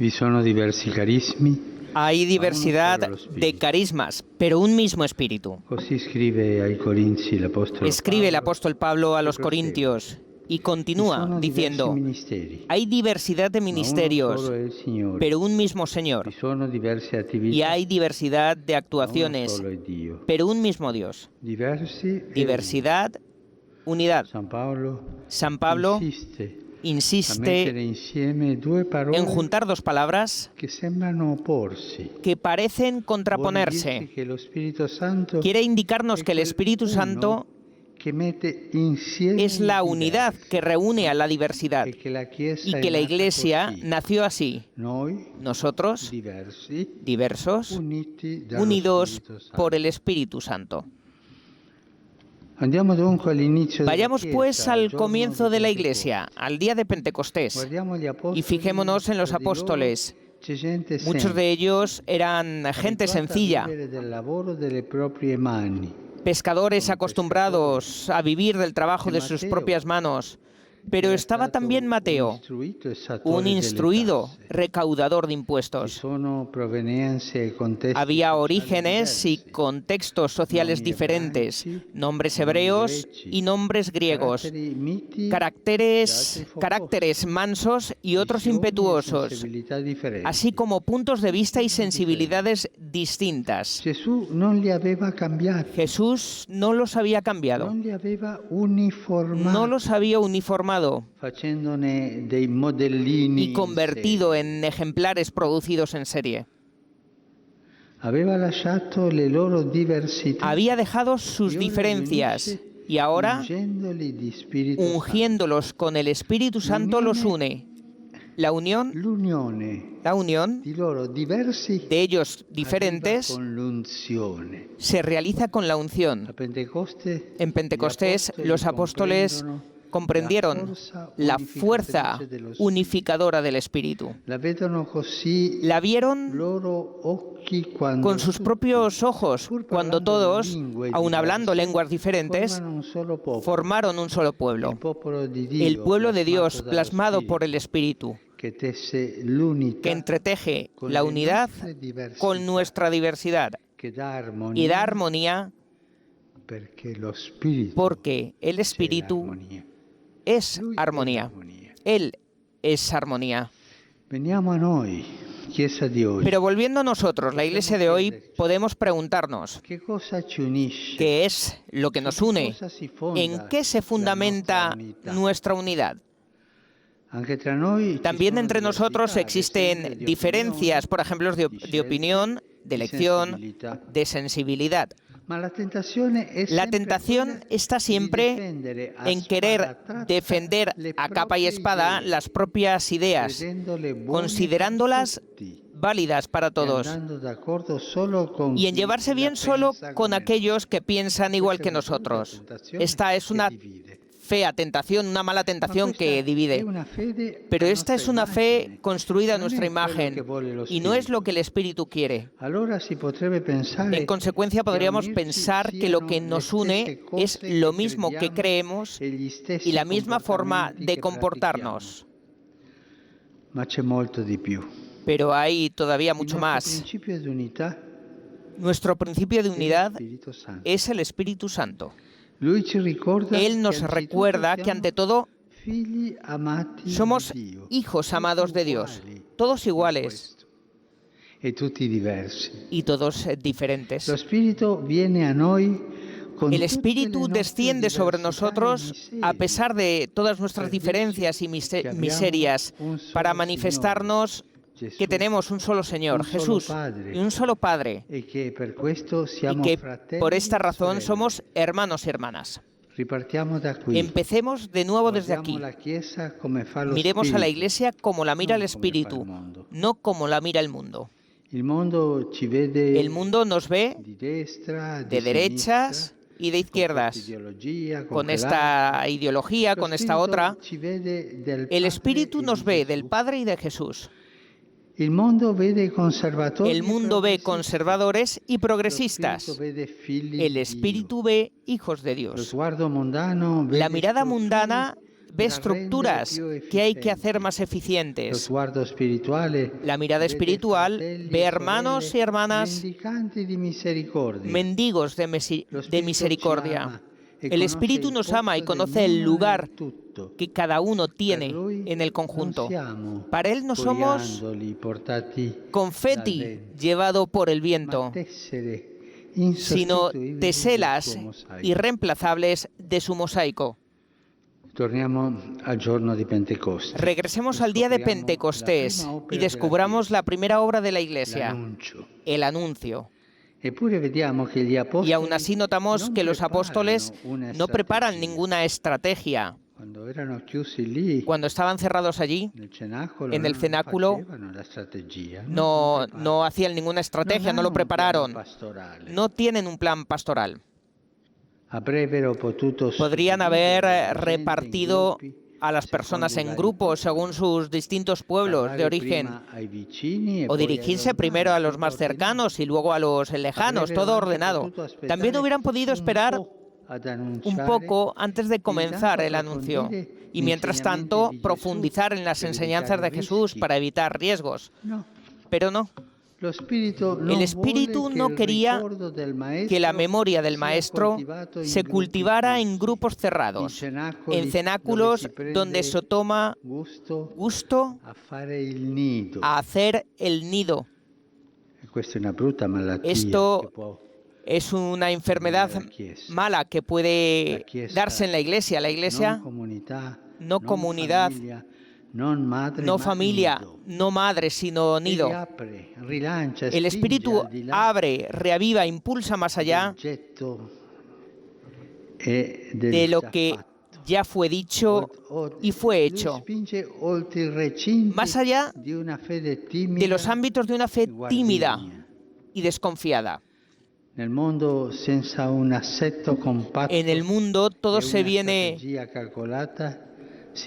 Vi sono diversi carismi, Hay ma uno diversidad solo lo de Spirito. carismas, pero un mismo espíritu. Così scrive ai Corinzi l'Apostolo Escribe el Paolo apóstol Pablo a e los prosegue. Corintios y Vi continúa sono diversi diciendo: ministeri, hay diversidad de ma uno ministerios, solo è il Signore. pero un mismo Vi Señor. sono diverse Y attività, hay diversidad de ma uno actuaciones, solo è Dio. pero un mismo Dios. Diversi e uno. Diversidad, unidad. San Paolo San Pablo insiste a insiste mettere insieme due en parole juntar dos palabras che sembrano opporsi. que parecen Vuole contraponerse. dirci che lo Spirito Santo Quiere indicarnos è que el quel Espíritu uno Santo che mette insieme es i la unidad diversi, que reúne a la diversidad e che la Chiesa y è que la nata Iglesia così. nació así. Noi, Nosotros, diversi, diversos, uniti dallo unidos Spirito Santo. por el Espíritu Santo. Andiamo dunque all'inizio della Vayamos Chiesa, pues al al giorno comienzo di de la Pentecoste. Iglesia, al día de Pentecostés, Guardiamo gli apostoli, y fijémonos en los tra di loro apóstoles. c'è gente Muchos semplice, de ellos eran gente abituata a sencilla, vivere del lavoro delle proprie mani. pescadores acostumbrados a vivir del trabajo de sus propias manos. Pero Era estaba stato también un Mateo, istruito esattore un delle instruido tasse. recaudador de Vi impuestos. sono provenienze e contesti Había sociali orígenes y diversi, contextos sociales nomi diferentes, ebraici, nombres nomi hebreos greci, y nombres griegos, caratteri miti e altri focosi, caracteres mansos y otros visioni e impetuosos, sensibilità differenti. así como puntos de vista y sensibilidades distintas. Gesù non li aveva cambiati, Jesús no los había cambiado, non li aveva uniformati, no los había uniformado facendone dei modellini y convertido in serie. en ejemplares producidos en serie. Aveva lasciato le loro diversità Había dejado sus e ora li diferencias unisce y ahora, ungendoli di Spirito Santo. ungiéndolos con el Espíritu Santo, los une. La unión L'unione di loro diversi de ellos arriva diferentes con l'unzione. se realiza con la unción. A Pentecoste, En Pentecostés, los apóstoles comprendieron la fuerza unificadora del Espíritu. la vedono così La vieron loro occhi quando con sus tutti, propios ojos, pur cuando parlando todos, lingue aun hablando diverse, lenguas diferentes, formano un solo popolo, formaron un solo pueblo. il popolo di Dio, El pueblo de Dios, dallo plasmado por el Spirito, Espíritu, che tesse l'unità, que entreteje con la le unidad nostre diversità, con nuestra diversidad che dà y da armonia, armonía, perché lo Spirito porque el c'è Espíritu l'armonia. es Lui è armonía. l'armonia. Él es armonía. Veniamo a noi, Chiesa di oggi. Pero volviendo a nosotros, la Iglesia de hoy, podemos preguntarnos Che cosa ci unisce? qué es lo que nos une, Cosa si fonda en qué se la fundamenta nostra unità? nuestra unidad. Anche tra noi ci También sono entre nosotros diversità, ad existen esempio, di diferencias, opinione, por ejemplo, di de scelte, opinión, de di elección, sensibilità. de sensibilidad. Ma la tentazione è La sempre tentación quella está di siempre difendere a en querer sparatratta defender le a capa y proprie espada idee, las propias ideas, credendole buone considerándolas per tutti, válidas para e todos, andando d'accordo solo con y en chi llevarse la bien solo pensa con come aquellos que piensan igual Questa que è una brutta nosotros. tentazione Esta es che una divide. fea tentación, una mala Ma tentación questa que è divide. una fede Pero a esta es nostra una fe immagine. construida a Non è nuestra quello che imagen vuole lo y no es lo Spirito. que el Espíritu quiere. Allora si potrebbe pensare En consecuencia, che a podríamos unirci pensar que lo siano que le nos stesse une cose es lo che mismo que crediamo creemos e gli stessi y la misma forma comportamenti de che comportarnos. pratichiamo. Ma c'è molto di più. Pero hay todavía Il mucho nostro más. principio di unità Nuestro principio de è lo unidad Spirito Santo. es el Espíritu Santo. Lui ci ricorda Él che nos anzitutto recuerda que siamo ante todo figli amati somos di Dio, hijos tutti amados de Dios, uguali todos in iguales questo, e tutti diversi. y todos Lo diferentes. Spirito viene a noi con El tutte Espíritu le nostre desciende sobre diversità e nosotros a miserie, pesar de todas nuestras per dirci diferencias y che abbiamo miserias un solo para Signore, manifestarnos Gesù, que tenemos un solo Señor, un solo Jesús, Padre, y un solo Padre, e che per questo y siamo que fratelli por esta e razón sorelle. somos hermanos y hermanas. Ripartiamo da qui. Empecemos de nuevo desde Guardiamo aquí. la Chiesa come fa lo Miremos a la Spirito, Iglesia como la mira el non come fa il Espíritu, mondo. no como la mira el mundo. Il mondo ci vede El mundo nos ve di destra, de derechas y de izquierdas, con esta ideología, con esta otra. El Espíritu nos ve del Padre y de Jesús. El mundo ve conservadores y progresistas. El Espíritu ve hijos de Dios. La mirada mundana ve estructuras que hay que hacer más eficientes. La mirada espiritual ve hermanos y hermanas mendigos de misericordia. El Espíritu nos ama y conoce el lugar que cada uno tiene en el conjunto. Para Él no somos confeti llevado por el viento, sino teselas irreemplazables de su mosaico. Regresemos al día de Pentecostés y descubramos la primera obra de la Iglesia, el anuncio. Y aún así notamos que los apóstoles no preparan ninguna estrategia. Cuando estaban cerrados allí, en el cenáculo, no hacían ninguna estrategia, no lo prepararon. No tienen un plan pastoral. Podrían haber repartido a las personas en grupos según sus distintos pueblos de origen, o dirigirse primero a los más cercanos y luego a los lejanos, todo ordenado. También hubieran podido esperar un poco antes de comenzar el anuncio y mientras tanto profundizar en las enseñanzas de Jesús para evitar riesgos. Pero no. El Espíritu no quería que la memoria del Maestro se cultivara en grupos cerrados, en cenáculos donde se toma gusto a hacer el nido. Esto es una enfermedad mala que puede darse en la Iglesia. La Iglesia, no comunidad, no familia, no madre, sino nido. El Espíritu abre, reaviva, impulsa más allá de lo que ya fue dicho y fue hecho, más allá de los ámbitos de una fe tímida y desconfiada. En el mundo todo se viene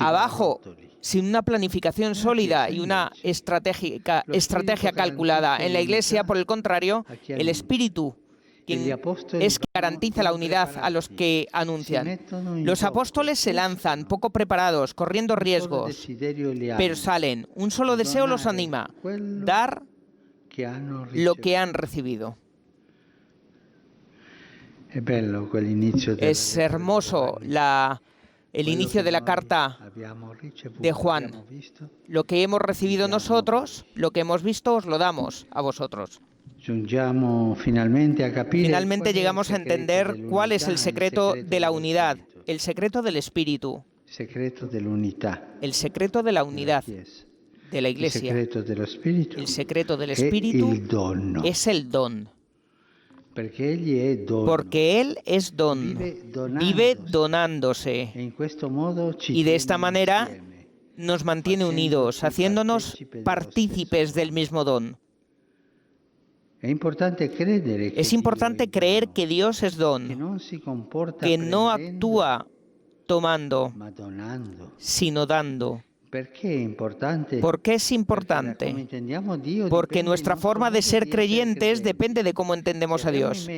abajo sin una planificación sólida y una estrategia calculada. En la Iglesia, por el contrario, el Espíritu es que garantiza la unidad a los que anuncian. Los apóstoles se lanzan, poco preparados, corriendo riesgos, pero salen. Un solo deseo los anima: dar lo que han recibido. Es hermoso el inicio de la carta de Juan. Lo que hemos recibido nosotros, lo que hemos visto, os lo damos a vosotros. Finalmente llegamos a entender cuál es el secreto de la unidad, el secreto del Espíritu, el secreto de la unidad de la Iglesia. El secreto del Espíritu es el don. Porque Él es don, vive donándose, y de esta manera nos mantiene unidos, haciéndonos partícipes del mismo don. Es importante creer que Dios es don, que no actúa tomando, sino dando. ¿Por qué es importante? Porque nuestra forma de ser creyentes depende de cómo entendemos a Dios.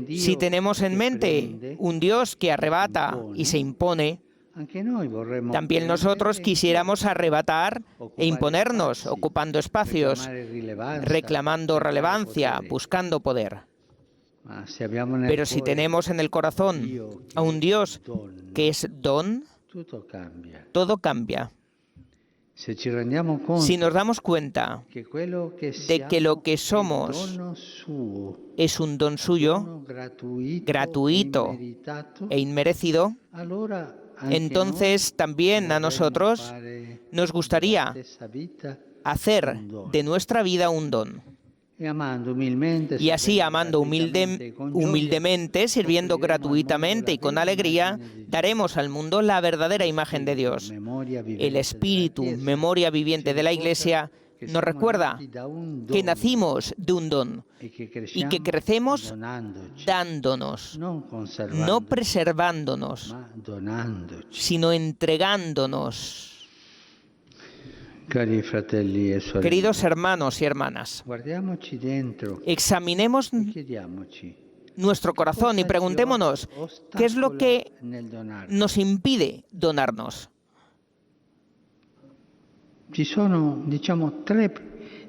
Si tenemos en mente un Dios que arrebata y se impone, también nosotros quisiéramos arrebatar e imponernos, ocupando espacios, reclamando relevancia, buscando poder. Pero si tenemos en el corazón a un Dios que es don, todo cambia. Si nos damos cuenta de que lo que somos es un don suyo, gratuito e inmerecido, entonces también a nosotros nos gustaría hacer de nuestra vida un don. Y así, amando humildemente, sirviendo gratuitamente y con alegría, daremos al mundo la verdadera imagen de Dios. El Espíritu, memoria viviente de la Iglesia, nos recuerda que nacimos de un don y que crecemos dándonos, no preservándonos, sino entregándonos. Queridos hermanos y hermanas, examinemos nuestro corazón y preguntémonos qué es lo que nos impide donarnos. Ci sono, diciamo, tres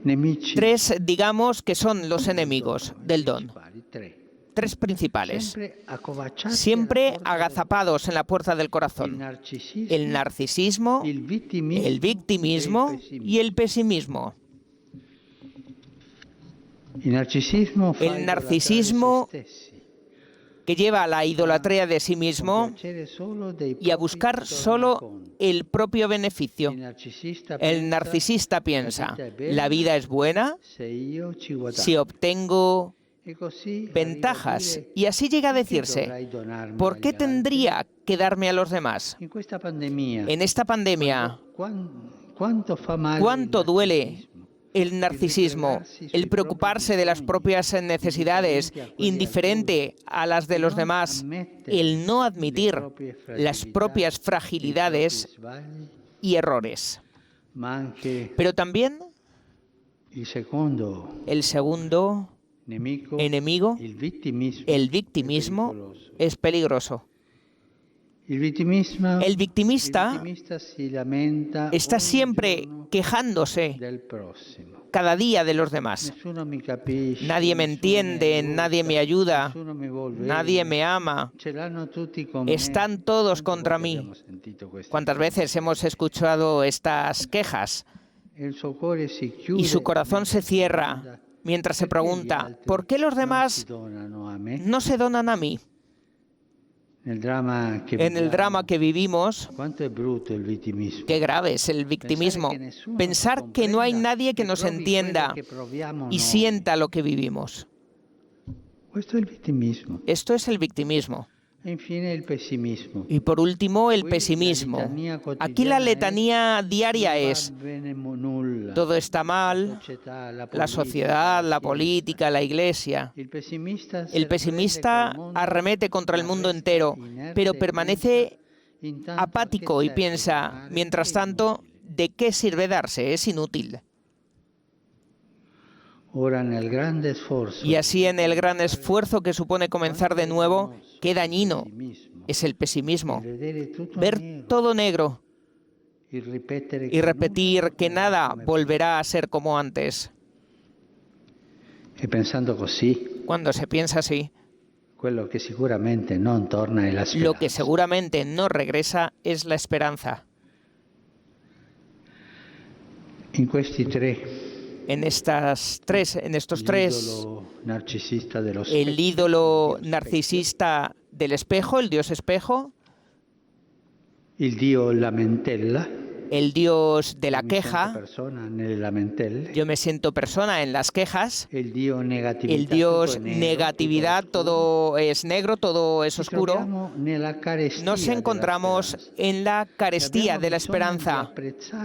nemici. Tres, digamos, que son los enemigos del don. Tres principales. Siempre agazapados en la puerta del corazón. El narcisismo, el victimismo y el pesimismo. El narcisismo que lleva a la idolatría de sí mismo y a buscar solo el propio beneficio. El narcisista piensa, la vida es buena si obtengo ventajas, y así llega a decirse, ¿por qué tendría que darme a los demás? En esta pandemia, ¿cuánto duele el narcisismo, el preocuparse de las propias necesidades, indiferente a las de los demás, el no admitir las propias fragilidades y errores? Pero también el segundo enemigo, el victimismo, es peligroso. El victimista está siempre quejándose cada día de los demás. Nadie me entiende, nadie me ayuda, nadie me ama. Están todos contra mí. ¿Cuántas veces hemos escuchado estas quejas? Y su corazón se cierra mientras se pregunta, ¿por qué los demás no se donan a mí? En el drama que vivimos, qué grave es el victimismo. Pensar que no hay nadie que nos entienda y sienta lo que vivimos. Esto es el victimismo. Y por último, el pesimismo. Aquí la letanía diaria es: todo está mal, la sociedad, la política, la iglesia. El pesimista arremete contra el mundo entero, pero permanece apático y piensa, mientras tanto, ¿de qué sirve darse? Es inútil. Y así, en el gran esfuerzo que supone comenzar de nuevo, qué dañino es el pesimismo. Ver todo negro y repetir que nada volverá a ser como antes. Cuando se piensa así, lo que seguramente no regresa es la esperanza. En estos tres, el ídolo narcisista del espejo, el dios espejo, el dios de la queja, yo me siento persona en las quejas, el dios negatividad, todo es negro, todo es oscuro. Nos encontramos en la carestía de la esperanza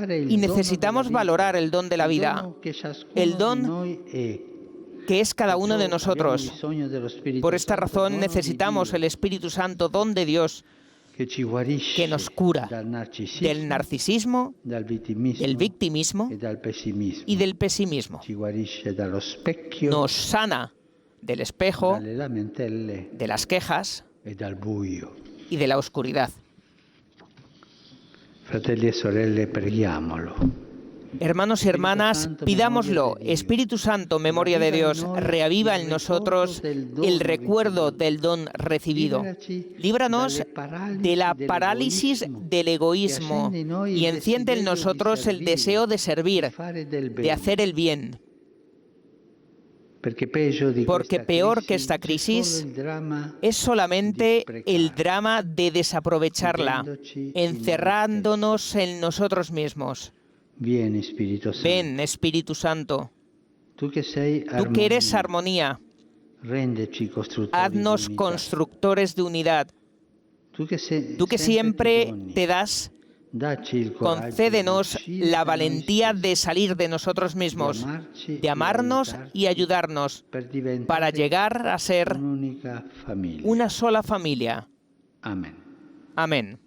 y necesitamos valorar el don de la vida, el don que es cada uno de nosotros. Por esta razón necesitamos el Espíritu Santo, don de Dios, que nos cura del narcisismo, del victimismo y del pesimismo. Nos sana del espejo, de las quejas y de la oscuridad. Fratelli e sorelle, preghiamolo. Hermanos y hermanas, pidámoslo. Espíritu Santo, memoria de Dios, reaviva en nosotros el recuerdo del don recibido. Líbranos de la parálisis del egoísmo y enciende en nosotros el deseo de servir, de hacer el bien. Porque peor que esta crisis es solamente el drama de desaprovecharla, encerrándonos en nosotros mismos. Ven, Espíritu Santo. Tú que eres armonía, haznos constructores de unidad. Tú que siempre te das, concédenos la valentía de salir de nosotros mismos, de amarnos y ayudarnos para llegar a ser una sola familia. Amén. Amén.